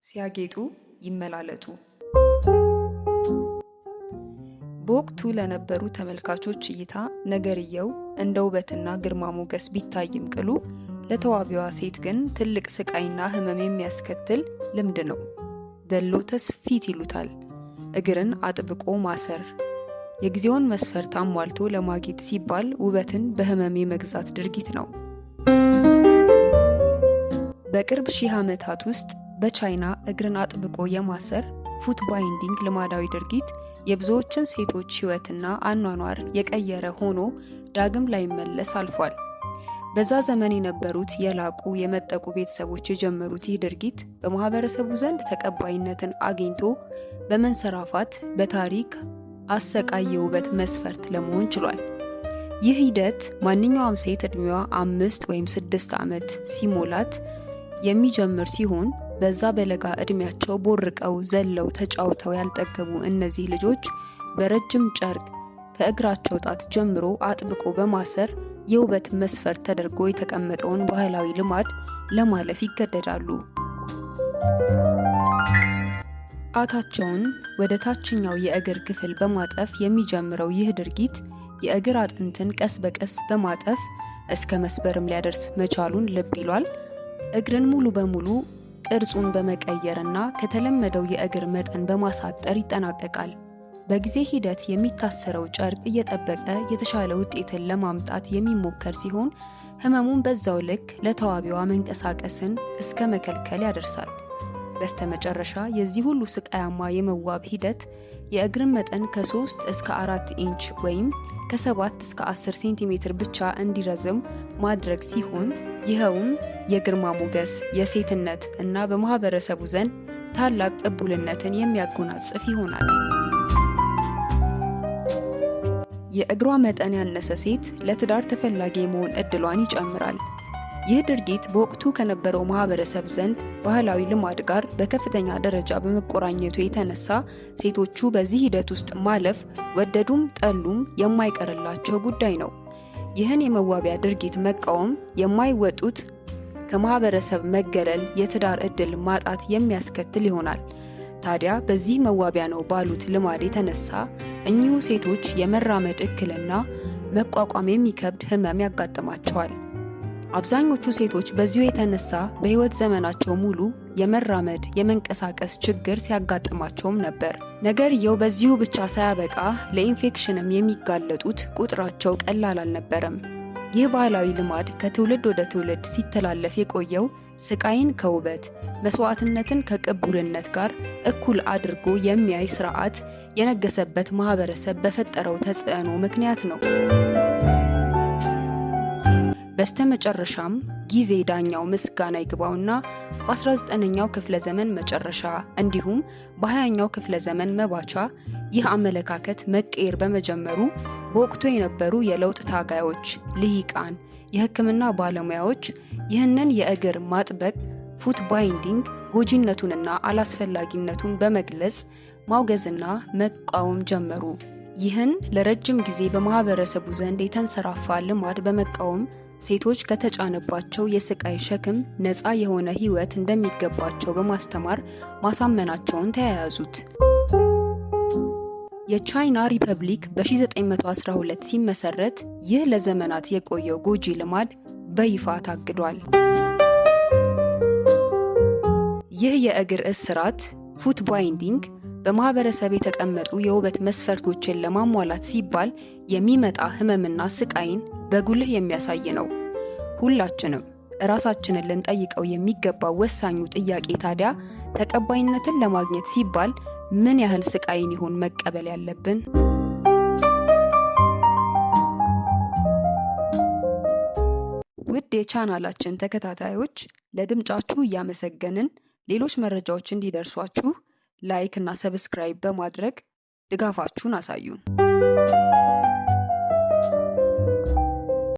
ሲያጌጡ ይመላለጡ። በወቅቱ ለነበሩ ተመልካቾች እይታ ነገርየው እንደ ውበትና ግርማ ሞገስ ቢታይም ቅሉ ለተዋቢዋ ሴት ግን ትልቅ ስቃይና ህመም የሚያስከትል ልምድ ነው። ሎተስ ፊት ይሉታል። እግርን አጥብቆ ማሰር የጊዜውን መስፈርት አሟልቶ ለማጌጥ ሲባል ውበትን በህመም የመግዛት ድርጊት ነው። በቅርብ ሺህ ዓመታት ውስጥ በቻይና እግርን አጥብቆ የማሰር ፉት ባይንዲንግ ልማዳዊ ድርጊት የብዙዎችን ሴቶች ህይወትና አኗኗር የቀየረ ሆኖ ዳግም ላይመለስ አልፏል። በዛ ዘመን የነበሩት የላቁ የመጠቁ ቤተሰቦች የጀመሩት ይህ ድርጊት በማህበረሰቡ ዘንድ ተቀባይነትን አግኝቶ በመንሰራፋት በታሪክ አሰቃይ የውበት መስፈርት ለመሆን ችሏል። ይህ ሂደት ማንኛውም ሴት ዕድሜዋ 5 ወይም 6 ዓመት ሲሞላት የሚጀምር ሲሆን በዛ በለጋ ዕድሜያቸው ቦርቀው ዘለው ተጫውተው ያልጠገቡ እነዚህ ልጆች በረጅም ጨርቅ ከእግራቸው ጣት ጀምሮ አጥብቆ በማሰር የውበት መስፈርት ተደርጎ የተቀመጠውን ባህላዊ ልማድ ለማለፍ ይገደዳሉ። ጣታቸውን ወደ ታችኛው የእግር ክፍል በማጠፍ የሚጀምረው ይህ ድርጊት የእግር አጥንትን ቀስ በቀስ በማጠፍ እስከ መስበርም ሊያደርስ መቻሉን ልብ ይሏል። እግርን ሙሉ በሙሉ ቅርጹን በመቀየርና ከተለመደው የእግር መጠን በማሳጠር ይጠናቀቃል። በጊዜ ሂደት የሚታሰረው ጨርቅ እየጠበቀ የተሻለ ውጤትን ለማምጣት የሚሞከር ሲሆን ህመሙን በዛው ልክ ለተዋቢዋ መንቀሳቀስን እስከ መከልከል ያደርሳል። በስተመጨረሻ የዚህ ሁሉ ስቃያማ የመዋብ ሂደት የእግርን መጠን ከ3 እስከ 4 ኢንች ወይም ከ7 እስከ 10 ሴንቲሜትር ብቻ እንዲረዝም ማድረግ ሲሆን ይኸውም የግርማ ሞገስ፣ የሴትነት እና በማህበረሰቡ ዘንድ ታላቅ ቅቡልነትን የሚያጎናጽፍ ይሆናል። የእግሯ መጠን ያነሰ ሴት ለትዳር ተፈላጊ የመሆን እድሏን ይጨምራል። ይህ ድርጊት በወቅቱ ከነበረው ማህበረሰብ ዘንድ ባህላዊ ልማድ ጋር በከፍተኛ ደረጃ በመቆራኘቱ የተነሳ ሴቶቹ በዚህ ሂደት ውስጥ ማለፍ ወደዱም ጠሉም የማይቀርላቸው ጉዳይ ነው። ይህን የመዋቢያ ድርጊት መቃወም የማይወጡት ከማህበረሰብ መገለል፣ የትዳር እድል ማጣት የሚያስከትል ይሆናል። ታዲያ በዚህ መዋቢያ ነው ባሉት ልማድ የተነሳ እኚሁ ሴቶች የመራመድ እክልና መቋቋም የሚከብድ ህመም ያጋጥማቸዋል። አብዛኞቹ ሴቶች በዚሁ የተነሳ በህይወት ዘመናቸው ሙሉ የመራመድ የመንቀሳቀስ ችግር ሲያጋጥማቸውም ነበር። ነገርየው በዚሁ ብቻ ሳያበቃ ለኢንፌክሽንም የሚጋለጡት ቁጥራቸው ቀላል አልነበረም። ይህ ባህላዊ ልማድ ከትውልድ ወደ ትውልድ ሲተላለፍ የቆየው ስቃይን ከውበት መስዋዕትነትን ከቅቡልነት ጋር እኩል አድርጎ የሚያይ ስርዓት የነገሰበት ማህበረሰብ በፈጠረው ተጽዕኖ ምክንያት ነው። በስተመጨረሻም ጊዜ ዳኛው ምስጋና ይግባውና በ19ኛው ክፍለ ዘመን መጨረሻ እንዲሁም በ20ኛው ክፍለ ዘመን መባቻ ይህ አመለካከት መቀየር በመጀመሩ በወቅቱ የነበሩ የለውጥ ታጋዮች፣ ልሂቃን፣ የህክምና ባለሙያዎች ይህንን የእግር ማጥበቅ ፉት ባይንዲንግ ጎጂነቱንና አላስፈላጊነቱን በመግለጽ ማውገዝና መቃወም ጀመሩ። ይህን ለረጅም ጊዜ በማህበረሰቡ ዘንድ የተንሰራፋ ልማድ በመቃወም ሴቶች ከተጫነባቸው የስቃይ ሸክም ነፃ የሆነ ህይወት እንደሚገባቸው በማስተማር ማሳመናቸውን ተያያዙት። የቻይና ሪፐብሊክ በ1912 ሲመሰረት ይህ ለዘመናት የቆየው ጎጂ ልማድ በይፋ ታግዷል። ይህ የእግር እስራት ፉት ባይንዲንግ በማህበረሰብ የተቀመጡ የውበት መስፈርቶችን ለማሟላት ሲባል የሚመጣ ህመምና ስቃይን በጉልህ የሚያሳይ ነው። ሁላችንም ራሳችንን ልንጠይቀው የሚገባው ወሳኙ ጥያቄ ታዲያ ተቀባይነትን ለማግኘት ሲባል ምን ያህል ስቃይን ይሆን መቀበል ያለብን? ውድ የቻናላችን ተከታታዮች ለድምጫችሁ እያመሰገንን ሌሎች መረጃዎች እንዲደርሷችሁ ላይክ እና ሰብስክራይብ በማድረግ ድጋፋችሁን አሳዩን።